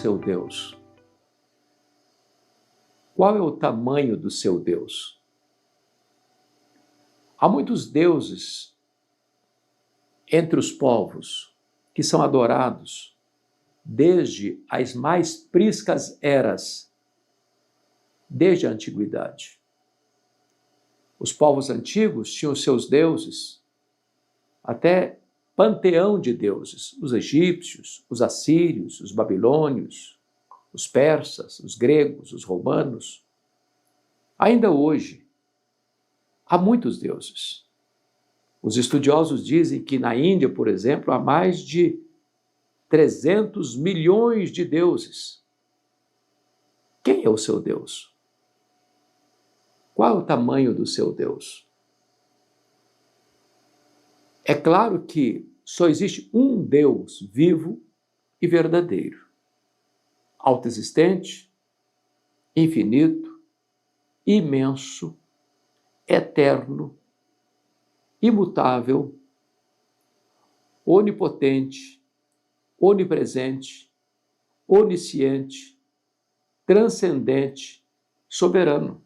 seu Deus? Qual é o tamanho do seu Deus? Há muitos deuses entre os povos que são adorados desde as mais priscas eras, desde a antiguidade. Os povos antigos tinham seus deuses, até panteão de deuses, os egípcios, os assírios, os babilônios, os persas, os gregos, os romanos. Ainda hoje, há muitos deuses. Os estudiosos dizem que na Índia, por exemplo, há mais de 300 milhões de deuses. Quem é o seu Deus? Qual é o tamanho do seu Deus? É claro que só existe um Deus vivo e verdadeiro, autoexistente, infinito, imenso, eterno, imutável, onipotente, onipresente, onisciente, transcendente, soberano.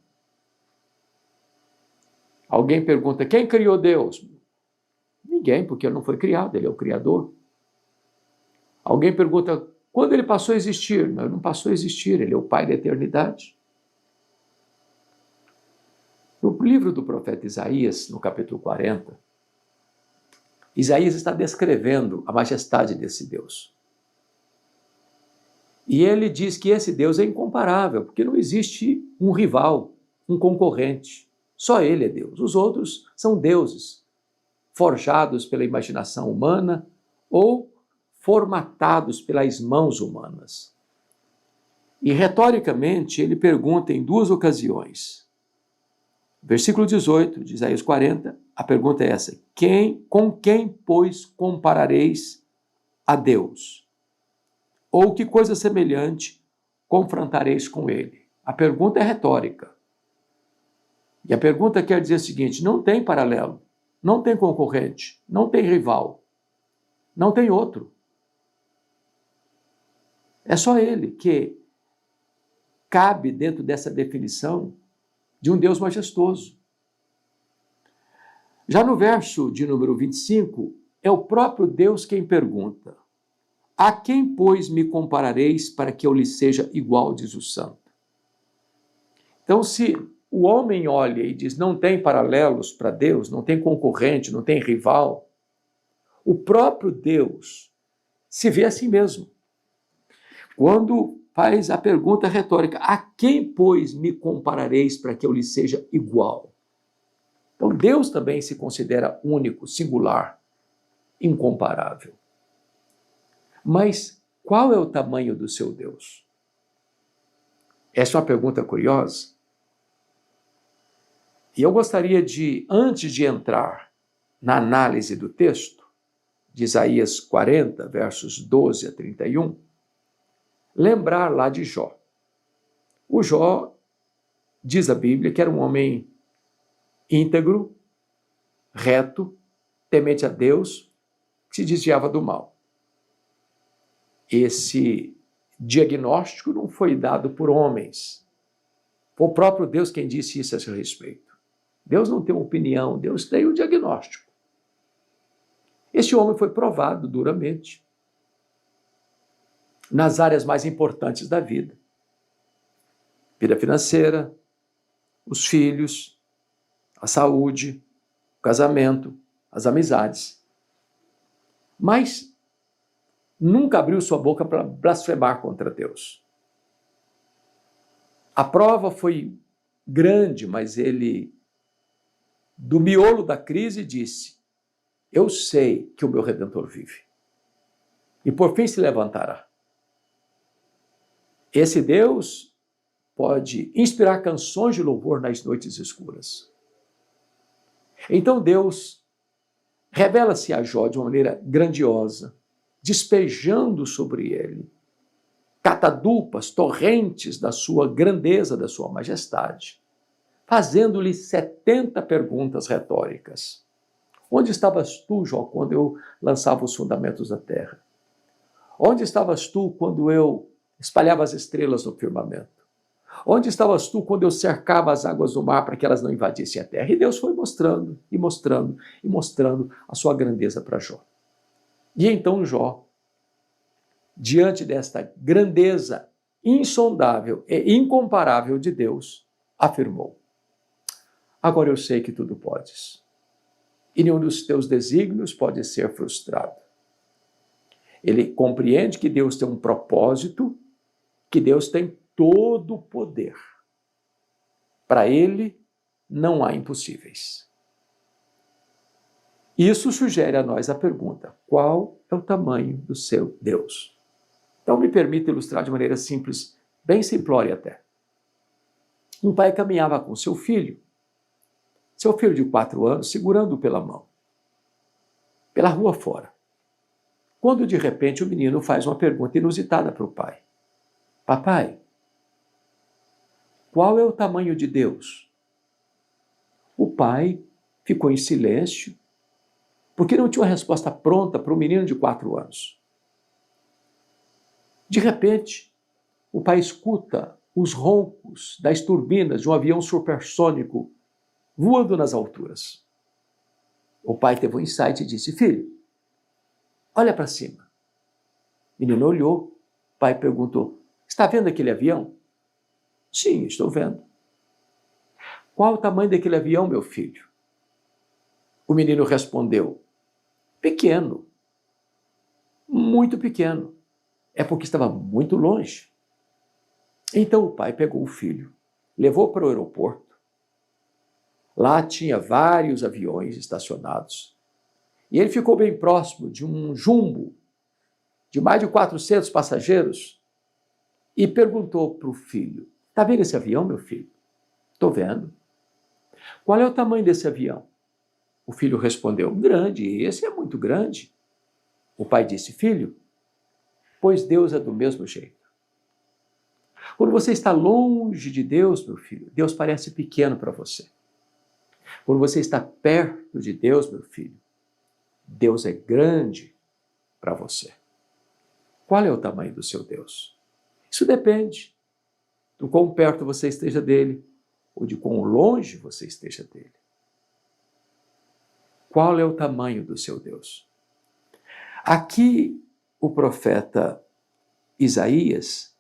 Alguém pergunta, quem criou Deus? Ninguém, porque ele não foi criado, ele é o Criador. Alguém pergunta, quando ele passou a existir? Não, ele não passou a existir, ele é o Pai da eternidade. No livro do profeta Isaías, no capítulo 40, Isaías está descrevendo a majestade desse Deus. E ele diz que esse Deus é incomparável, porque não existe um rival, um concorrente. Só ele é Deus. Os outros são deuses, forjados pela imaginação humana ou formatados pelas mãos humanas. E retoricamente ele pergunta em duas ocasiões. Versículo 18 de Isaías 40, a pergunta é essa: com quem, pois, comparareis a Deus? Ou que coisa semelhante confrontareis com ele? A pergunta é retórica. E a pergunta quer dizer o seguinte: não tem paralelo, não tem concorrente, não tem rival, não tem outro. É só ele que cabe dentro dessa definição de um Deus majestoso. Já no verso de número 25, é o próprio Deus quem pergunta: a quem, pois, me comparareis para que eu lhe seja igual, diz o santo? Então, se o homem olha e diz, não tem paralelos para Deus, não tem concorrente, não tem rival, o próprio Deus se vê assim mesmo. Quando faz a pergunta retórica, a quem, pois, me comparareis para que eu lhe seja igual? Então, Deus também se considera único, singular, incomparável. Mas qual é o tamanho do seu Deus? Essa é uma pergunta curiosa. E eu gostaria de, antes de entrar na análise do texto, de Isaías 40, versos 12 a 31, lembrar lá de Jó. O Jó, diz a Bíblia, que era um homem íntegro, reto, temente a Deus, que se desviava do mal. Esse diagnóstico não foi dado por homens. Foi o próprio Deus quem disse isso a seu respeito. Deus não tem uma opinião, Deus tem um diagnóstico. Este homem foi provado duramente nas áreas mais importantes da vida. Vida financeira, os filhos, a saúde, o casamento, as amizades. Mas nunca abriu sua boca para blasfemar contra Deus. A prova foi grande, mas ele, do miolo da crise, disse: eu sei que o meu Redentor vive. E por fim se levantará. Esse Deus pode inspirar canções de louvor nas noites escuras. Então Deus revela-se a Jó de uma maneira grandiosa, despejando sobre ele catadupas, torrentes da sua grandeza, da sua majestade, fazendo-lhe 70 perguntas retóricas. Onde estavas tu, Jó, quando eu lançava os fundamentos da terra? Onde estavas tu quando eu espalhava as estrelas no firmamento? Onde estavas tu quando eu cercava as águas do mar para que elas não invadissem a terra? E Deus foi mostrando, e mostrando, e mostrando a sua grandeza para Jó. E então Jó, diante desta grandeza insondável e incomparável de Deus, afirmou: agora eu sei que tudo podes, e nenhum dos teus desígnios pode ser frustrado. Ele compreende que Deus tem um propósito, que Deus tem todo o poder. Para ele, não há impossíveis. Isso sugere a nós a pergunta: qual é o tamanho do seu Deus? Então, me permita ilustrar de maneira simples, bem simplória até. Um pai caminhava com seu filho de 4 anos, segurando-o pela mão, pela rua fora. Quando, de repente, o menino faz uma pergunta inusitada para o pai: papai, qual é o tamanho de Deus? O pai ficou em silêncio, porque não tinha uma resposta pronta para um menino de 4 anos. De repente, o pai escuta os roncos das turbinas de um avião supersônico voando nas alturas. O pai teve um insight e disse: filho, olha para cima. O menino olhou, o pai perguntou: está vendo aquele avião? Sim, estou vendo. Qual o tamanho daquele avião, meu filho? O menino respondeu: pequeno, muito pequeno. É porque estava muito longe. Então o pai pegou o filho, levou para o aeroporto. Lá tinha vários aviões estacionados. E ele ficou bem próximo de um jumbo de mais de 400 passageiros e perguntou para o filho: está vendo esse avião, meu filho? Estou vendo. Qual é o tamanho desse avião? O filho respondeu: grande, esse é muito grande. O pai disse: filho, pois Deus é do mesmo jeito. Quando você está longe de Deus, meu filho, Deus parece pequeno para você. Quando você está perto de Deus, meu filho, Deus é grande para você. Qual é o tamanho do seu Deus? Isso depende do quão perto você esteja dele ou de quão longe você esteja dele. Qual é o tamanho do seu Deus? Aqui o profeta Isaías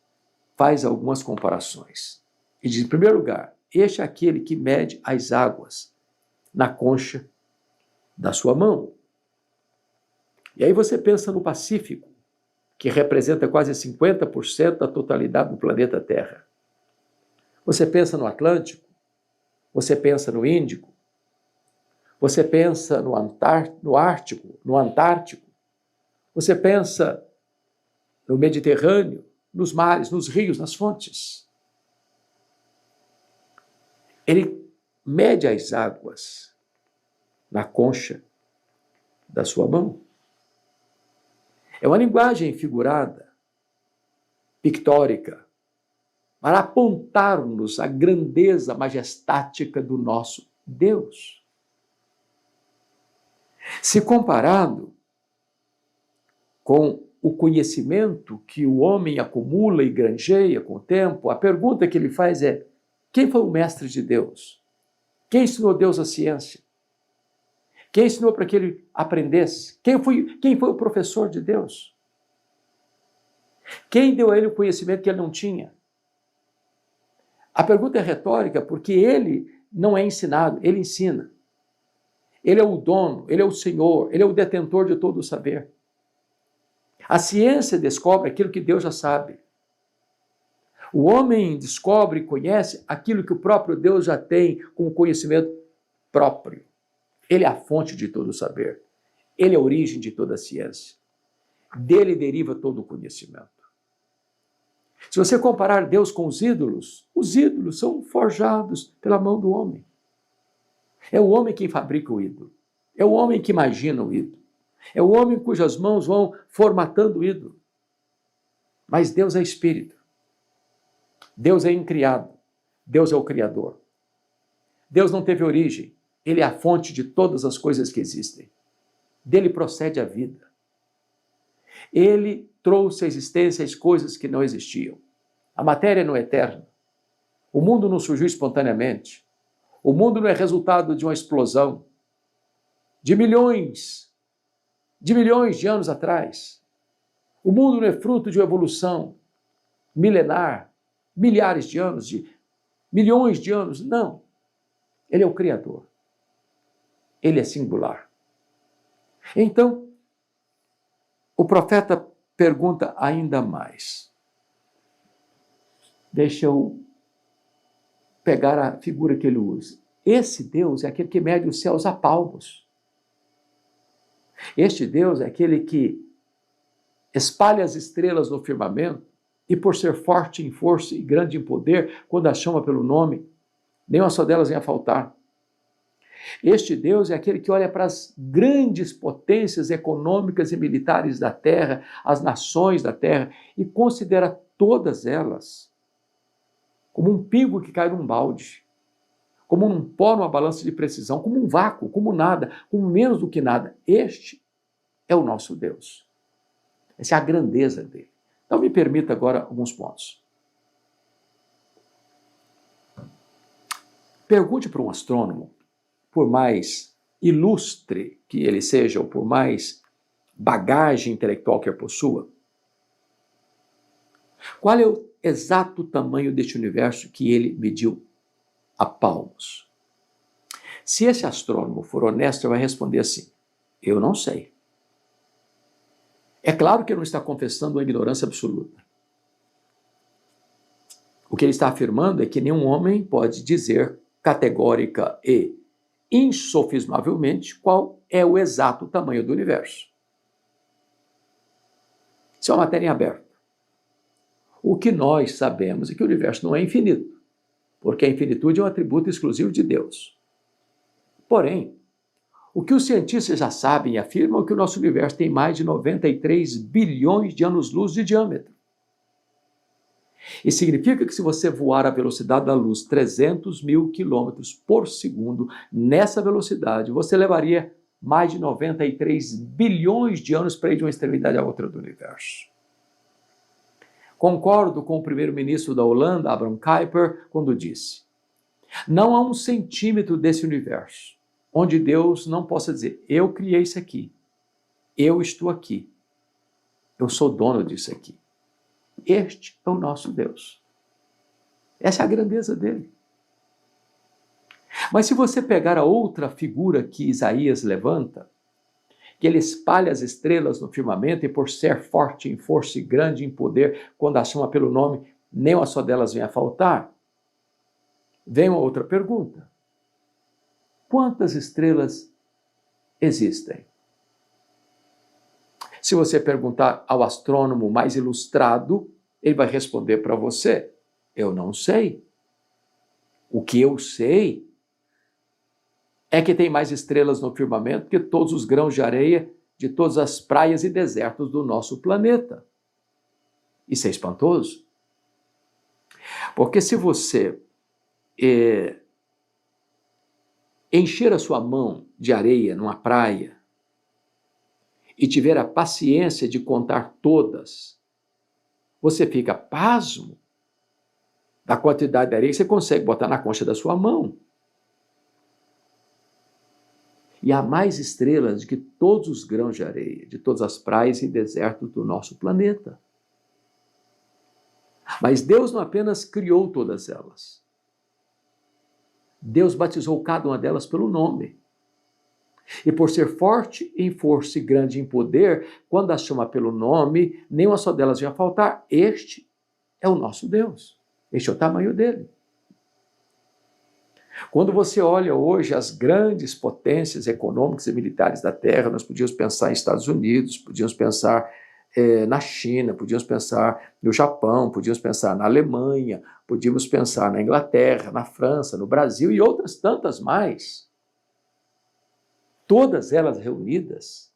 faz algumas comparações. E diz, em primeiro lugar, este é aquele que mede as águas na concha da sua mão. E aí você pensa no Pacífico, que representa quase 50% da totalidade do planeta Terra. Você pensa no Atlântico, você pensa no Índico, você pensa no Ártico, no Antártico, você pensa no Mediterrâneo, nos mares, nos rios, nas fontes. Ele mede as águas na concha da sua mão. É uma linguagem figurada, pictórica, para apontar-nos a grandeza majestática do nosso Deus. Se comparado com o conhecimento que o homem acumula e granjeia com o tempo, a pergunta que ele faz é: quem foi o mestre de Deus? Quem ensinou Deus a ciência? Quem ensinou para que ele aprendesse? Quem foi o professor de Deus? Quem deu a ele o conhecimento que ele não tinha? A pergunta é retórica porque ele não é ensinado, ele ensina. Ele é o dono, ele é o senhor, ele é o detentor de todo o saber. A ciência descobre aquilo que Deus já sabe. O homem descobre e conhece aquilo que o próprio Deus já tem como conhecimento próprio. Ele é a fonte de todo o saber. Ele é a origem de toda a ciência. Dele deriva todo o conhecimento. Se você comparar Deus com os ídolos são forjados pela mão do homem. É o homem quem fabrica o ídolo. É o homem que imagina o ídolo. É o homem cujas mãos vão formatando o ídolo. Mas Deus é espírito. Deus é incriado. Deus é o Criador. Deus não teve origem. Ele é a fonte de todas as coisas que existem. Dele procede a vida. Ele trouxe à existência as coisas que não existiam. A matéria não é eterna. O mundo não surgiu espontaneamente. O mundo não é resultado de uma explosão de milhões de anos atrás. O mundo não é fruto de uma evolução milenar, milhares de anos, de milhões de anos. Não. Ele é o Criador. Ele é singular. Então, o profeta pergunta ainda mais. Deixa eu pegar a figura que ele usa. Esse Deus é aquele que mede os céus a palmos. Este Deus é aquele que espalha as estrelas no firmamento e, por ser forte em força e grande em poder, quando as chama pelo nome, nenhuma só delas vem a faltar. Este Deus é aquele que olha para as grandes potências econômicas e militares da terra, as nações da terra, e considera todas elas como um pingo que cai num balde, como um pó numa balança de precisão, como um vácuo, como nada, como menos do que nada. Este é o nosso Deus. Essa é a grandeza dele. Então me permita agora alguns pontos. Pergunte para um astrônomo, por mais ilustre que ele seja, ou por mais bagagem intelectual que ele possua, qual é o exato tamanho deste universo que ele mediu a palmos? Se esse astrônomo for honesto, ele vai responder assim: eu não sei. É claro que ele não está confessando uma ignorância absoluta. O que ele está afirmando é que nenhum homem pode dizer categórica e insofismavelmente qual é o exato tamanho do universo. Isso é uma matéria em aberto. O que nós sabemos é que o universo não é infinito, porque a infinitude é um atributo exclusivo de Deus. Porém, o que os cientistas já sabem e afirmam é que o nosso universo tem mais de 93 bilhões de anos-luz de diâmetro. E significa que se você voar à velocidade da luz 300 mil quilômetros por segundo, nessa velocidade, você levaria mais de 93 bilhões de anos para ir de uma extremidade à outra do universo. Concordo com o primeiro-ministro da Holanda, Abraham Kuyper, quando disse: não há um centímetro desse universo onde Deus não possa dizer, eu criei isso aqui, eu estou aqui, eu sou dono disso aqui. Este é o nosso Deus. Essa é a grandeza dele. Mas se você pegar a outra figura que Isaías levanta, que ele espalha as estrelas no firmamento e por ser forte em força e grande em poder, quando a chama pelo nome, nem uma só delas vem a faltar, vem uma outra pergunta. Quantas estrelas existem? Se você perguntar ao astrônomo mais ilustrado, ele vai responder para você: eu não sei. O que eu sei é que tem mais estrelas no firmamento que todos os grãos de areia de todas as praias e desertos do nosso planeta. Isso é espantoso. Porque se você encher a sua mão de areia numa praia e tiver a paciência de contar todas, você fica pasmo da quantidade de areia que você consegue botar na concha da sua mão. E há mais estrelas do que todos os grãos de areia, de todas as praias e desertos do nosso planeta. Mas Deus não apenas criou todas elas. Deus batizou cada uma delas pelo nome. E por ser forte em força e grande em poder, quando as chama pelo nome, nenhuma só delas vai faltar. Este é o nosso Deus. Este é o tamanho dele. Quando você olha hoje as grandes potências econômicas e militares da Terra, nós podíamos pensar em Estados Unidos, podíamos pensar na China, podíamos pensar no Japão, podíamos pensar na Alemanha, podíamos pensar na Inglaterra, na França, no Brasil e outras tantas mais. Todas elas reunidas,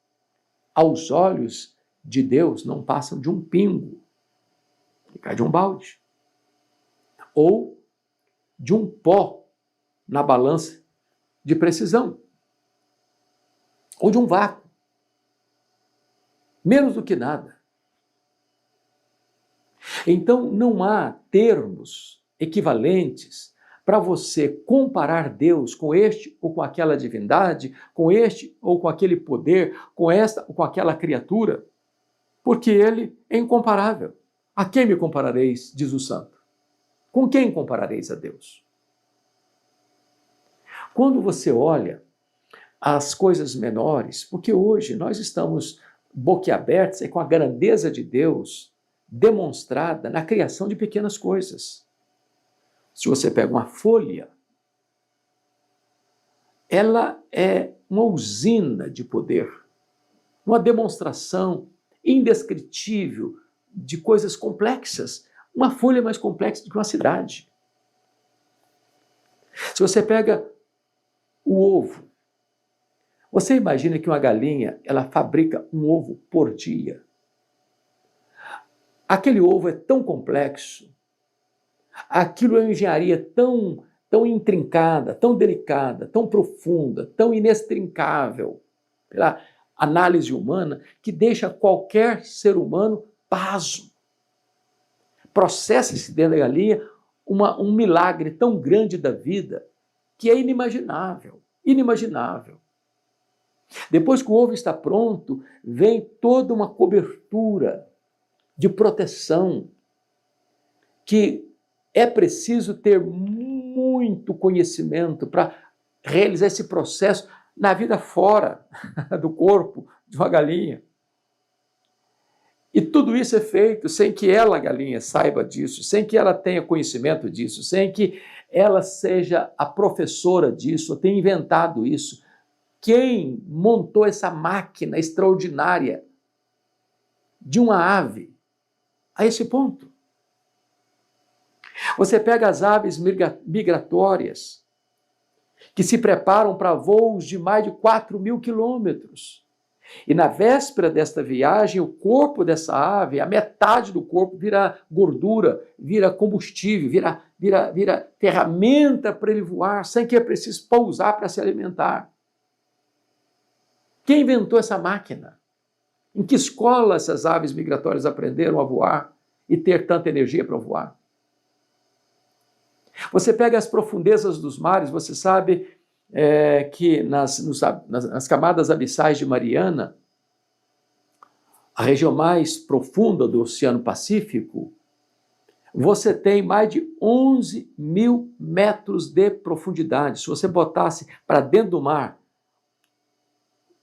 aos olhos de Deus, não passam de um pingo, que cai de um balde, ou de um pó na balança de precisão, ou de um vácuo. Menos do que nada. Então, não há termos equivalentes para você comparar Deus com este ou com aquela divindade, com este ou com aquele poder, com esta ou com aquela criatura, porque ele é incomparável. A quem me comparareis, diz o santo? Com quem comparareis a Deus? Quando você olha as coisas menores, porque hoje nós estamos boquiabertos com a grandeza de Deus demonstrada na criação de pequenas coisas. Se você pega uma folha, ela é uma usina de poder, uma demonstração indescritível de coisas complexas. Uma folha é mais complexa do que uma cidade. Se você pega o ovo, você imagina que uma galinha, ela fabrica um ovo por dia. Aquele ovo é tão complexo, aquilo é uma engenharia tão intrincada, tão delicada, tão profunda, tão inextricável pela análise humana, que deixa qualquer ser humano pasmo. Processa-se dentro da galinha um milagre tão grande da vida que é inimaginável, inimaginável. Depois que o ovo está pronto, vem toda uma cobertura de proteção que é preciso ter muito conhecimento para realizar esse processo na vida fora do corpo de uma galinha. E tudo isso é feito sem que ela, a galinha, saiba disso, sem que ela tenha conhecimento disso, sem que ela seja a professora disso, ou tenha inventado isso. Quem montou essa máquina extraordinária de uma ave a esse ponto? Você pega as aves migratórias que se preparam para voos de mais de 4.000 quilômetros. E na véspera desta viagem, o corpo dessa ave, a metade do corpo vira gordura, vira combustível, vira ferramenta para ele voar, sem que é preciso pousar para se alimentar. Quem inventou essa máquina? Em que escola essas aves migratórias aprenderam a voar e ter tanta energia para voar? Você pega as profundezas dos mares, você sabe que nas camadas abissais de Mariana, a região mais profunda do Oceano Pacífico, você tem mais de 11.000 metros de profundidade. Se você botasse para dentro do mar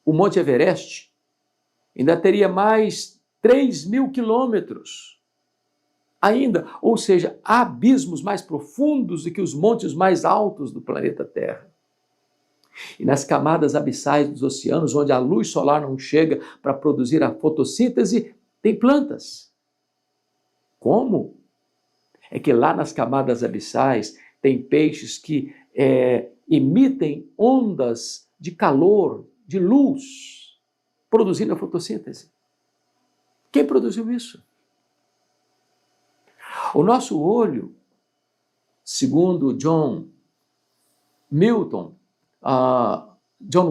o Monte Everest, ainda teria mais 3.000 quilômetros. Ainda, ou seja, há abismos mais profundos do que os montes mais altos do planeta Terra. E nas camadas abissais dos oceanos, onde a luz solar não chega para produzir a fotossíntese, tem plantas. Como? É que lá nas camadas abissais tem peixes que emitem ondas de calor, de luz, produzindo a fotossíntese. Quem produziu isso? O nosso olho, segundo John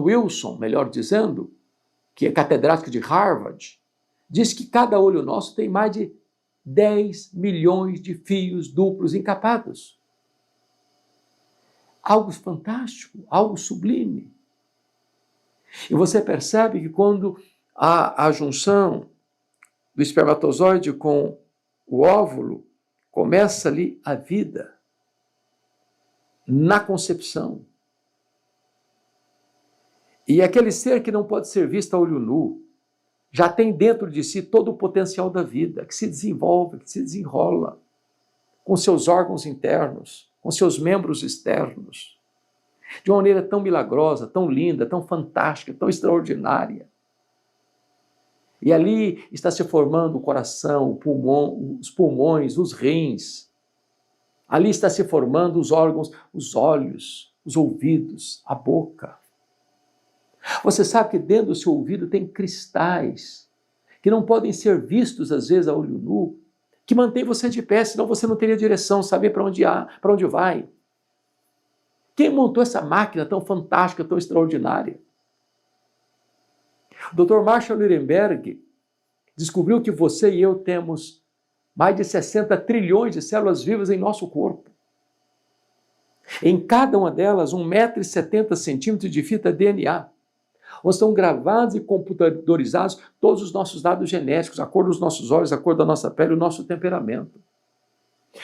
Wilson, melhor dizendo, que é catedrático de Harvard, diz que cada olho nosso tem mais de 10 milhões de fios duplos encapados. Algo fantástico, algo sublime. E você percebe que quando há a junção do espermatozoide com o óvulo, começa ali a vida, na concepção. E aquele ser que não pode ser visto a olho nu, já tem dentro de si todo o potencial da vida, que se desenvolve, que se desenrola, com seus órgãos internos, com seus membros externos, de uma maneira tão milagrosa, tão linda, tão fantástica, tão extraordinária. E ali está se formando o coração, o pulmão, os pulmões, os rins. Ali está se formando os órgãos, os olhos, os ouvidos, a boca. Você sabe que dentro do seu ouvido tem cristais que não podem ser vistos, às vezes, a olho nu, que mantém você de pé, senão você não teria direção, saber para onde vai. Quem montou essa máquina tão fantástica, tão extraordinária? O Dr. Marshall Nirenberg descobriu que você e eu temos mais de 60 trilhões de células vivas em nosso corpo. Em cada uma delas, 1,70 m de fita DNA, onde estão gravados e computadorizados todos os nossos dados genéticos, a cor dos nossos olhos, a cor da nossa pele, o nosso temperamento.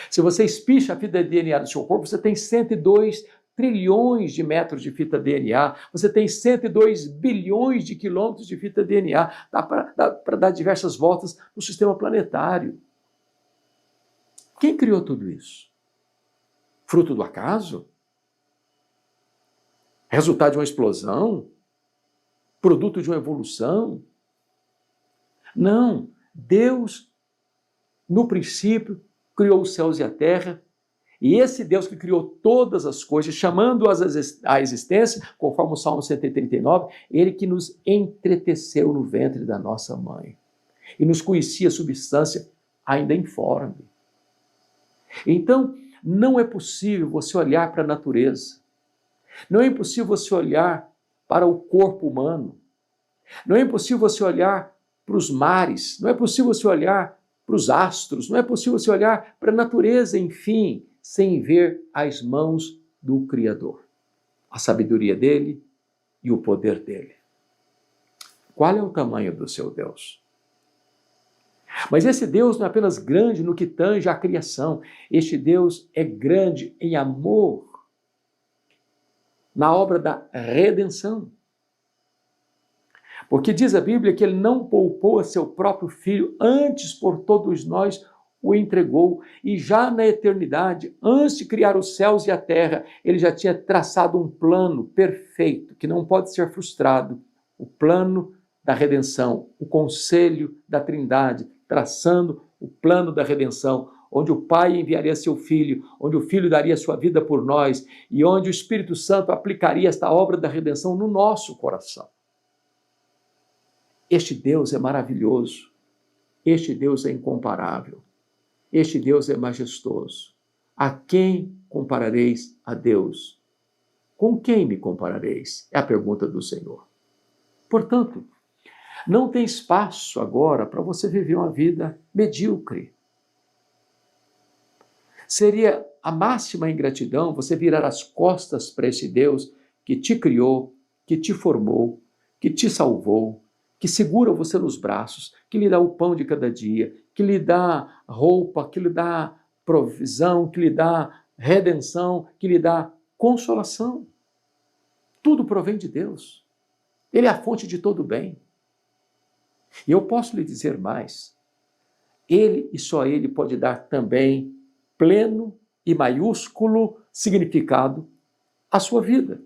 Se você espicha a fita DNA do seu corpo, você tem 102 trilhões de metros de fita DNA, você tem 102 bilhões de quilômetros de fita DNA, dá para dar diversas voltas no sistema planetário. Quem criou tudo isso? Fruto do acaso? Resultado de uma explosão? Produto de uma evolução? Não. Deus, no princípio, criou os céus e a terra, e esse Deus que criou todas as coisas, chamando-as à existência, conforme o Salmo 139, ele que nos entreteceu no ventre da nossa mãe e nos conhecia a substância ainda informe. Então, não é possível você olhar para a natureza, não é impossível você olhar para o corpo humano, não é impossível você olhar para os mares, não é possível você olhar para os astros, não é possível você olhar para a natureza, enfim, sem ver as mãos do Criador, a sabedoria dele e o poder dele. Qual é o tamanho do seu Deus? Mas esse Deus não é apenas grande no que tange à criação, este Deus é grande em amor, na obra da redenção. Porque diz a Bíblia que ele não poupou a seu próprio filho, antes por todos nós o entregou. E já na eternidade, antes de criar os céus e a terra, ele já tinha traçado um plano perfeito, que não pode ser frustrado. O plano da redenção, o conselho da Trindade, traçando o plano da redenção, onde o Pai enviaria seu Filho, onde o Filho daria sua vida por nós, e onde o Espírito Santo aplicaria esta obra da redenção no nosso coração. Este Deus é maravilhoso, este Deus é incomparável, este Deus é majestoso. A quem comparareis a Deus? Com quem me comparareis? É a pergunta do Senhor. Portanto, não tem espaço agora para você viver uma vida medíocre. Seria a máxima ingratidão você virar as costas para esse Deus que te criou, que te formou, que te salvou, que segura você nos braços, que lhe dá o pão de cada dia, que lhe dá roupa, que lhe dá provisão, que lhe dá redenção, que lhe dá consolação. Tudo provém de Deus. Ele é a fonte de todo bem. E eu posso lhe dizer mais. Ele e só ele pode dar também pleno e maiúsculo significado à sua vida.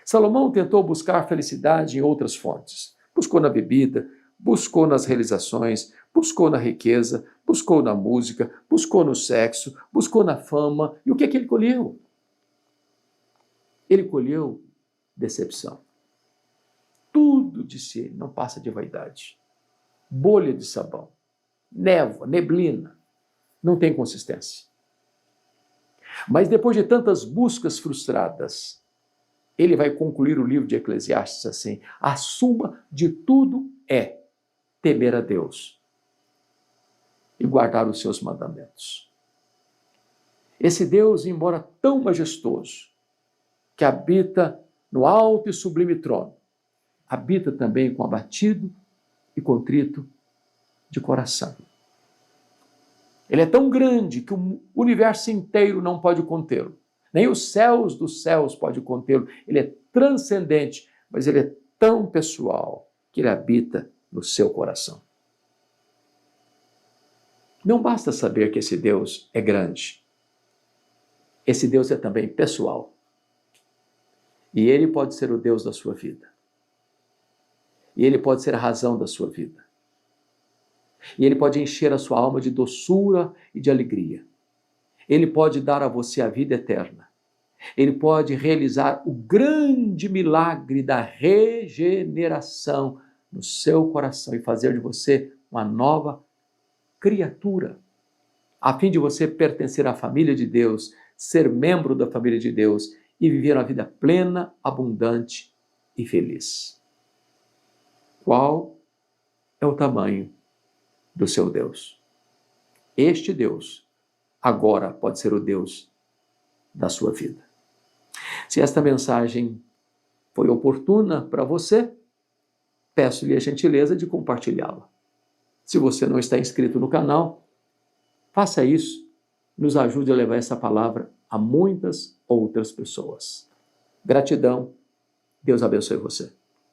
Salomão tentou buscar felicidade em outras fontes. Buscou na bebida, buscou nas realizações, buscou na riqueza, buscou na música, buscou no sexo, buscou na fama. E o que é que ele colheu? Ele colheu decepção. Tudo de si não passa de vaidade. Bolha de sabão, névoa, neblina, não tem consistência. Mas depois de tantas buscas frustradas, ele vai concluir o livro de Eclesiastes assim: a suma de tudo é temer a Deus e guardar os seus mandamentos. Esse Deus, embora tão majestoso, que habita no alto e sublime trono, habita também com abatido e contrito de coração. Ele é tão grande que o universo inteiro não pode contê-lo. Nem os céus dos céus podem contê-lo. Ele é transcendente, mas ele é tão pessoal que ele habita no seu coração. Não basta saber que esse Deus é grande. Esse Deus é também pessoal. E ele pode ser o Deus da sua vida. E ele pode ser a razão da sua vida. E ele pode encher a sua alma de doçura e de alegria. Ele pode dar a você a vida eterna. Ele pode realizar o grande milagre da regeneração no seu coração e fazer de você uma nova criatura, a fim de você pertencer à família de Deus, ser membro da família de Deus e viver uma vida plena, abundante e feliz. Qual é o tamanho do seu Deus? este Deus agora pode ser o Deus da sua vida. Se esta mensagem foi oportuna para você, peço-lhe a gentileza de compartilhá-la. Se você não está inscrito no canal, faça isso. Nos ajude a levar essa palavra a muitas outras pessoas. Gratidão. Deus abençoe você.